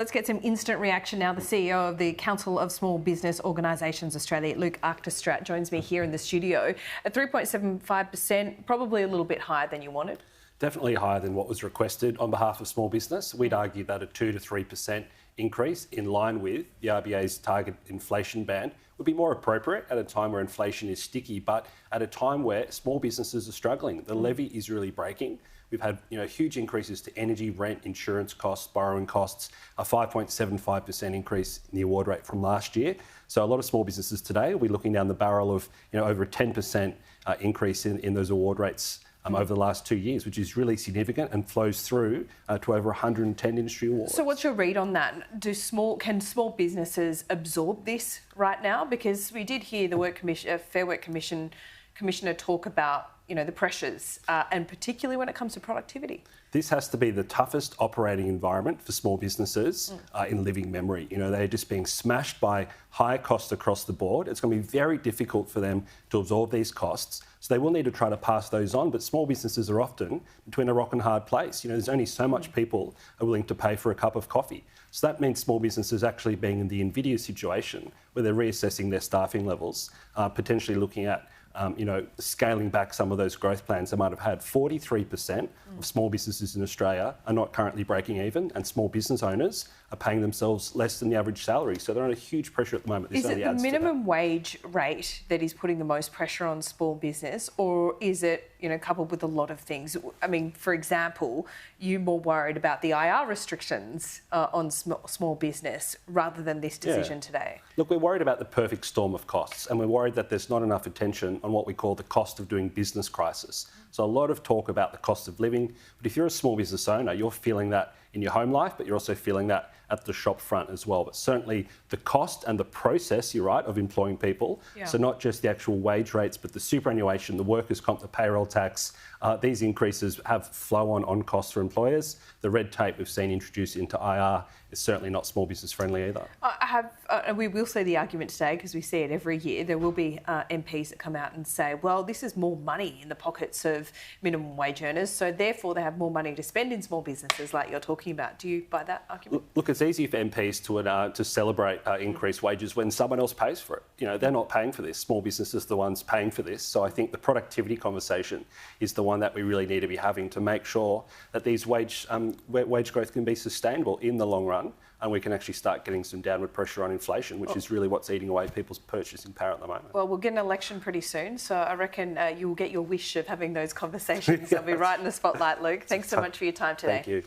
Let's get some instant reaction now. The CEO of the Council of Small Business Organisations Australia, Luke Achterstraat, joins me here in the studio. At 3.75%, probably a little bit higher than you wanted. Definitely higher than what was requested on behalf of small business. We'd argue that a 2 to 3% increase in line with the RBA's target inflation band would be more appropriate at a time where inflation is sticky, but at a time where small businesses are struggling. The levy is really breaking. We've had huge increases to energy, rent, insurance costs, borrowing costs, a 5.75% increase in the award rate from last year. So a lot of small businesses today will be looking down the barrel of over a 10% increase in those award rates over the last 2 years, which is really significant and flows through to over 110 industry awards. So what's your read on that? Can small businesses absorb this right now? Because we did hear the Fair Work Commissioner talk about the pressures, and particularly when it comes to productivity. This has to be the toughest operating environment for small businesses in living memory. They're just being smashed by higher costs across the board. It's going to be very difficult for them to absorb these costs. So they will need to try to pass those on, but small businesses are often between a rock and hard place. There's only so much people are willing to pay for a cup of coffee. So that means small businesses actually being in the invidious situation where they're reassessing their staffing levels, potentially looking at scaling back some of those growth plans they might have had. 43% of small businesses in Australia are not currently breaking even, and small business owners are paying themselves less than the average salary. So they're under huge pressure at the moment. Is it the minimum wage rate that is putting the most pressure on small business, or is it coupled with a lot of things? I mean, for example, you're more worried about the IR restrictions on small business rather than this decision today? Look, we're worried about the perfect storm of costs, and we're worried that there's not enough attention on what we call the cost of doing business crisis. So a lot of talk about the cost of living, but if you're a small business owner, you're feeling that in your home life, but you're also feeling that at the shop front as well. But certainly the cost and the process, you're right, of employing people. Yeah. So not just the actual wage rates, but the superannuation, the workers' comp, the payroll tax. These increases have flow-on costs for employers. The red tape we've seen introduced into IR is certainly not small business friendly either. We will see the argument today, because we see it every year. There will be MPs that come out and say, well, this is more money in the pockets of minimum wage earners, so therefore they have more money to spend in small businesses like you're talking about. Do you buy that argument? Look, it's easy for MPs to celebrate increased wages when someone else pays for it. They're not paying for this. Small businesses are the ones paying for this. So I think the productivity conversation is the one that we really need to be having to make sure that these wage growth can be sustainable in the long run, and we can actually start getting some downward pressure on inflation, which is really what's eating away people's purchasing power at the moment. Well, we'll get an election pretty soon, so I reckon you'll get your wish of having those conversations. I'll be right in the spotlight, Luke. Thanks so much for your time today. Thank you.